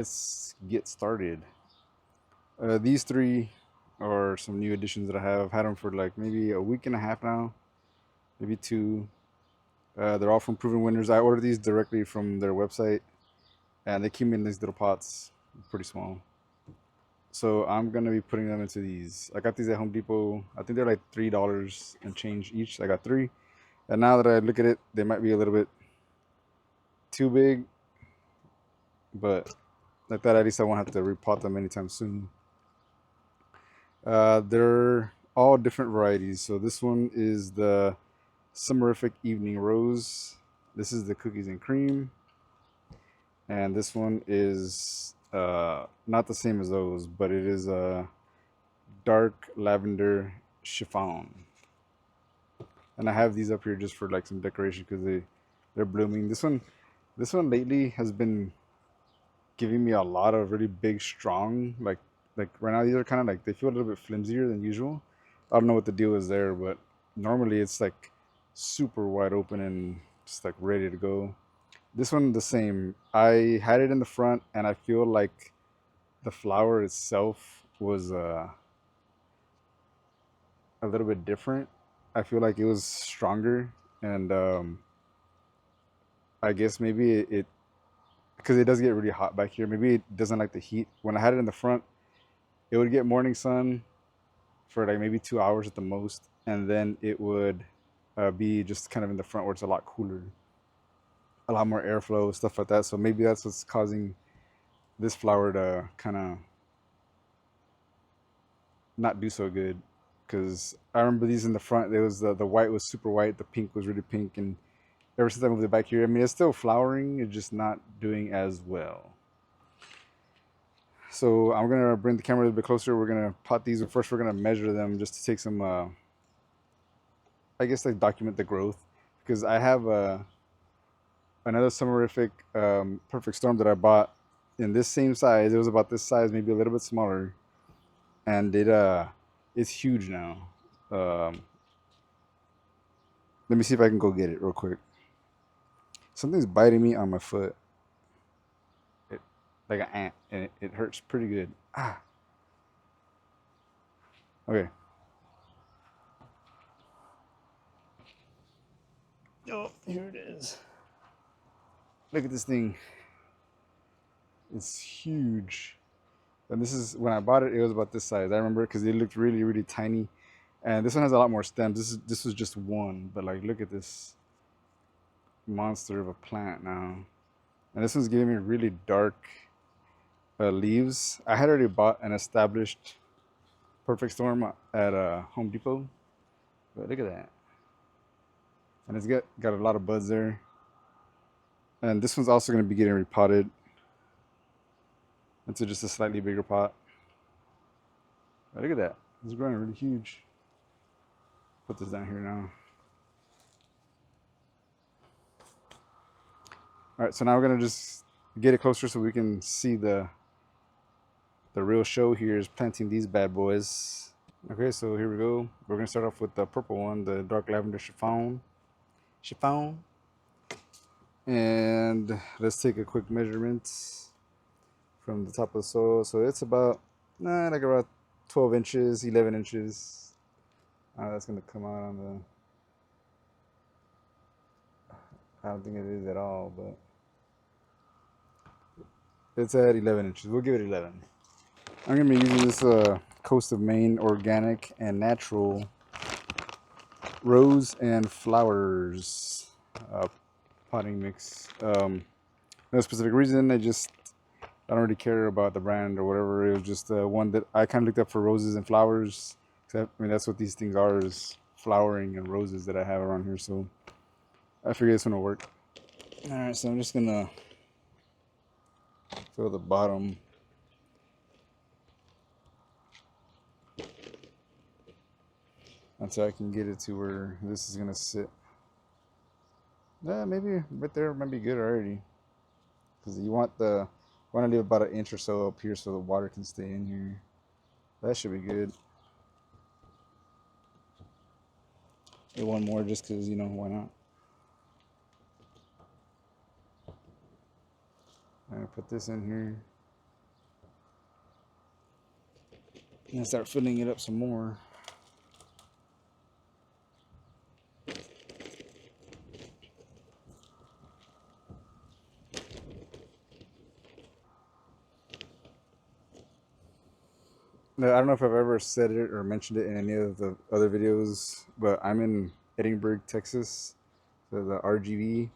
Let's get started. These three are some new additions that I have. I've had them for like maybe a week and a half now, maybe two. They're all from Proven Winners. I ordered these directly from their website, and they came in these little pots, pretty small. So I'm gonna be putting them into these. I got these at Home Depot. I think they're like $3 and change each. I got three, and now that I look at it, they might be a little bit too big, but like that, at least I won't have to repot them anytime soon. They're all different varieties. So this one is the Summerific Evening Rose. This is the cookies and cream, and this one is not the same as those, but it is a dark lavender chiffon. And I have these up here just for like some decoration because they're blooming. This one lately has been giving me a lot of really big, strong like right now these are kind of like they feel a little bit flimsier than usual. I don't know what the deal is there, but normally it's like super wide open and just like ready to go. This one the same. I had it in the front, and I feel like the flower itself was a little bit different. I feel like it was stronger, and I guess maybe it because it does get really hot back here. Maybe it doesn't like the heat. When I had it in the front, it would get morning sun for like maybe 2 hours at the most, and then it would be just kind of in the front where it's a lot cooler, a lot more airflow, stuff like that. So maybe that's what's causing this flower to kind of not do so good. Because I remember these in the front, there was the white was super white, the pink was really pink, and ever since I moved it back here, I mean, it's still flowering, it's just not doing as well. So I'm gonna bring the camera a little bit closer. We're gonna pot these. First, we're gonna measure them just to take some, I guess, like document the growth. Because I have another summerific perfect storm that I bought in this same size. It was about this size, maybe a little bit smaller, and it's huge now. Um, Let me see if I can go get it real quick. Something's biting me on my foot, it, like an ant, and it hurts pretty good. Ah, okay. Oh, here it is. Look at this thing. It's huge. And this is when I bought it. It was about this size. I remember because it looked really, really tiny. And this one has a lot more stems. This was just one, but like, look at this monster of a plant now. And this one's giving me really dark leaves. I had already bought an established Perfect Storm at Home Depot, but look at that. And it's got a lot of buds there. And this one's also going to be getting repotted into just a slightly bigger pot. But look at that. It's growing really huge. Put this down here now. All right, so now we're gonna just get it closer so we can see the real show here is planting these bad boys. Okay, so here we go. We're gonna start off with the purple one, the dark lavender chiffon. Chiffon. And let's take a quick measurement from the top of the soil. So it's about, like about 12 inches, 11 inches. That's gonna come out on the, I don't think it is at all, but it's at 11 inches. We'll give it 11. I'm going to be using this Coast of Maine organic and natural rose and flowers potting mix. No specific reason. I don't really care about the brand or whatever. It was just one that I kind of looked up for roses and flowers. I mean, that's what these things are, is flowering and roses that I have around here. So I figured this one will work. All right, so I'm just going to fill the bottom. Until I can get it to where this is gonna sit. Yeah, maybe right there might be good already. Because you want to leave about an inch or so up here so the water can stay in here. That should be good. Get one more just because, why not? I'm gonna put this in here. And start filling it up some more. No, I don't know if I've ever said it or mentioned it in any of the other videos, but I'm in Edinburgh, Texas. So the RGV.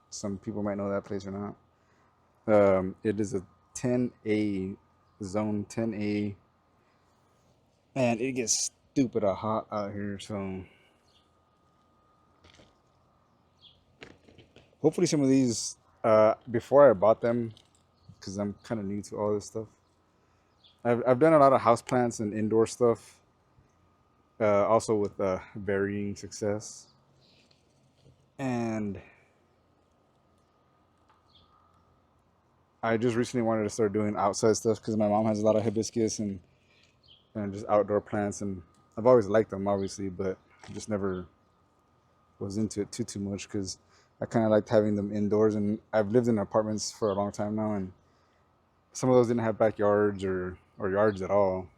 Some people might know that place or not. It is a 10A, zone 10A, and it gets stupid hot out here. So hopefully some of these, before I bought them, because I'm kind of new to all this stuff. I've done a lot of house plants and indoor stuff, also with varying success. And I just recently wanted to start doing outside stuff because my mom has a lot of hibiscus and just outdoor plants, and I've always liked them, obviously, but I just never was into it too much because I kind of liked having them indoors. And I've lived in apartments for a long time now, and some of those didn't have backyards or yards at all.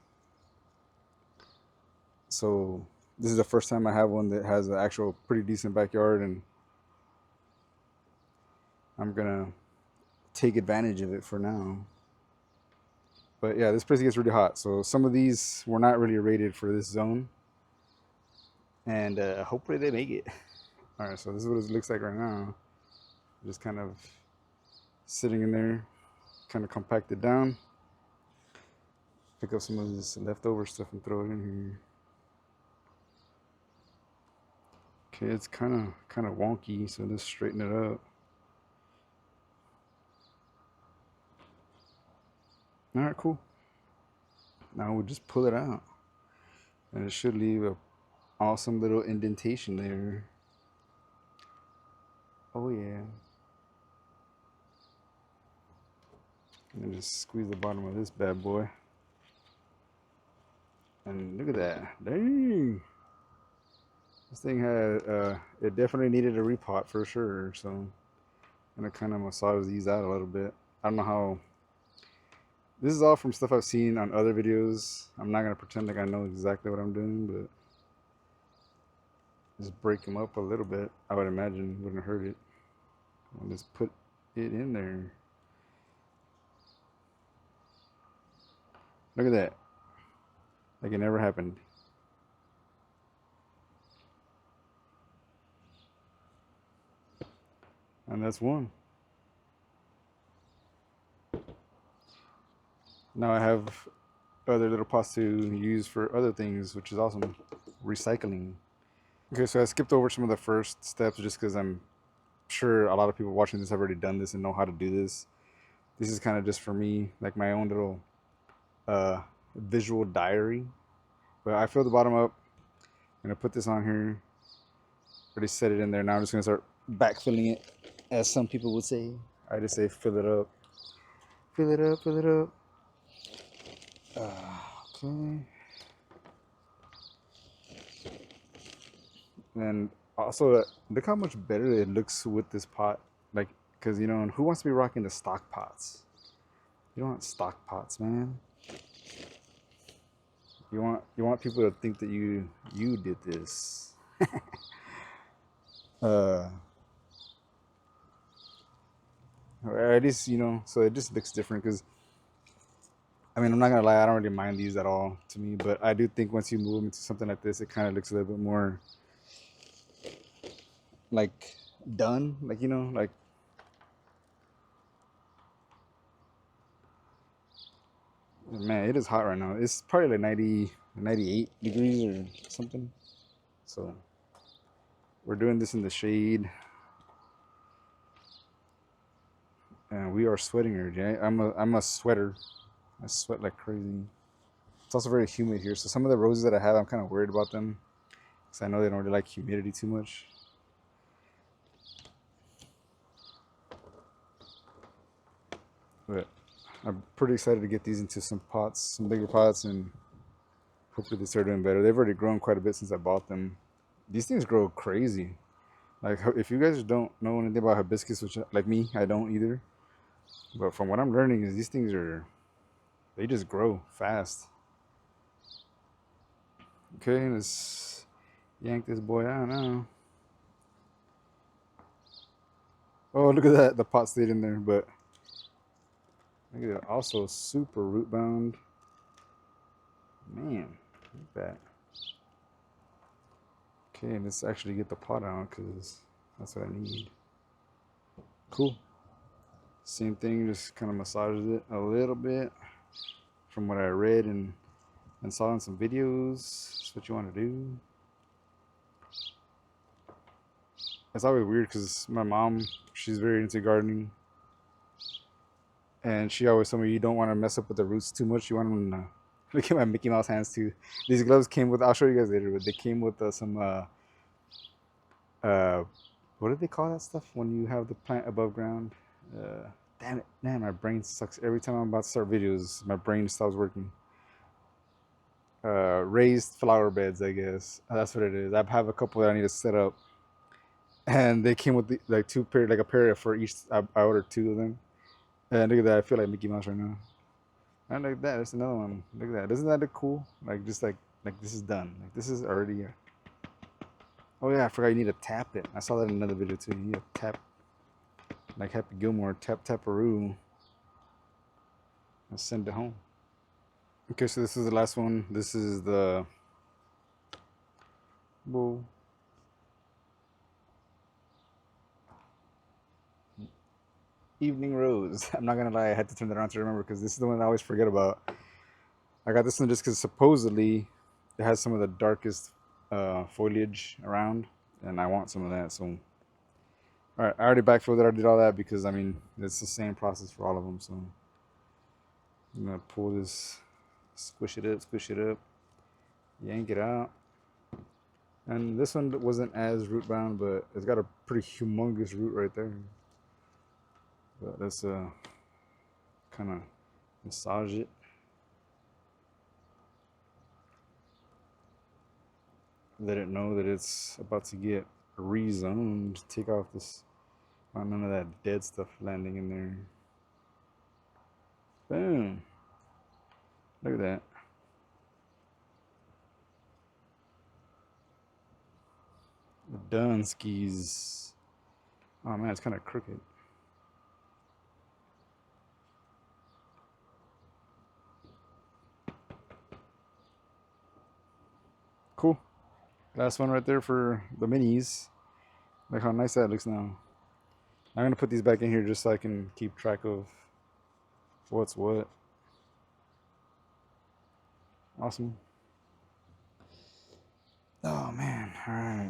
So this is the first time I have one that has an actual pretty decent backyard, and I'm gonna take advantage of it for now. But yeah, this place gets really hot. So some of these were not really rated for this zone, and hopefully they make it. All right, so this is what it looks like right now. Just kind of sitting in there, kind of compacted down. Pick up some of this leftover stuff and throw it in here. Okay, it's kind of wonky, so let's straighten it up. All right, cool. Now we'll just pull it out, and it should leave a awesome little indentation there. Oh yeah. And just squeeze the bottom of this bad boy. And look at that. Dang. This thing had, it definitely needed a repot for sure. So I'm going to kind of massage these out a little bit. I don't know how. This is all from stuff I've seen on other videos. I'm not going to pretend like I know exactly what I'm doing, but just break them up a little bit. I would imagine wouldn't hurt it. I'll just put it in there. Look at that. Like it never happened. And that's one. Now I have other little pots to use for other things, which is awesome. Recycling. Okay, so I skipped over some of the first steps just because I'm sure a lot of people watching this have already done this and know how to do this. This is kind of just for me, like my own little uh, visual diary. But I fill the bottom up. I'm gonna put this on here. Already set it in there. Now I'm just gonna start backfilling it, as some people would say. I just say fill it up, fill it up, fill it up. Okay. And also, look how much better it looks with this pot. Like, because you know, who wants to be rocking the stock pots? You don't want stock pots, man. You want people to think that you did this. uh, or at least so it just looks different. Because I mean, I'm not gonna lie, I don't really mind these at all to me. But I do think once you move them into something like this, it kind of looks a little bit more like done. Like like man, it is hot right now. It's probably like 90, 98 degrees or something. So we're doing this in the shade, and we are sweating here. I'm a sweater. I sweat like crazy. It's also very humid here, so some of the roses that I have, I'm kind of worried about them because I know they don't really like humidity too much. But I'm pretty excited to get these into some pots, some bigger pots, and hopefully they start doing better. They've already grown quite a bit since I bought them. These things grow crazy. Like if you guys don't know anything about hibiscus, which like me, I don't either. But from what I'm learning is these things they just grow fast. Okay, let's yank this boy out now. Oh, look at that. The pot stayed in there, but look at it. Also super root bound. Man, look at that. Okay, let's actually get the pot out because that's what I need. Cool. Same thing, just kind of massages it a little bit from what I read and saw in some videos. That's what you want to do. It's always weird because my mom, she's very into gardening. And she always told me you don't want to mess up with the roots too much. You want them to look at my Mickey Mouse hands too. These gloves came with, I'll show you guys later, but they came with some, what do they call that stuff when you have the plant above ground? Damn it, man, my brain sucks. Every time I'm about to start videos, my brain stops working. Raised flower beds, I guess. That's what it is. I have a couple that I need to set up. And they came with like two pair, like a pair for each. I ordered two of them. And look at that, I feel like Mickey Mouse right now. And look at that, there's another one. Look at that. Doesn't that look cool? Like just like this is done. Like this is already. Oh yeah, I forgot you need to tap it. I saw that in another video too. You need to tap, like Happy Gilmore, tap taparoo, and send it home. Okay, so this is the last one. This is the well, evening rose. I'm not gonna lie, I had to turn that around to remember because this is the one I always forget about. I got this one just because supposedly it has some of the darkest foliage around, and I want some of that. So, all right, I already backfilled it. I did all that because I mean it's the same process for all of them. So I'm gonna pull this, squish it up, yank it out. And this one wasn't as root bound, but it's got a pretty humongous root right there. But let's kind of massage it. Let it know that it's about to get rezoned. Take off this, none of that dead stuff landing in there. Boom. Look at that. The Dunskies. Oh man, it's kind of crooked. Cool. Last one right there for the minis. Look how nice that looks now. I'm gonna put these back in here just so I can keep track of what's what. Awesome. Oh man. All right.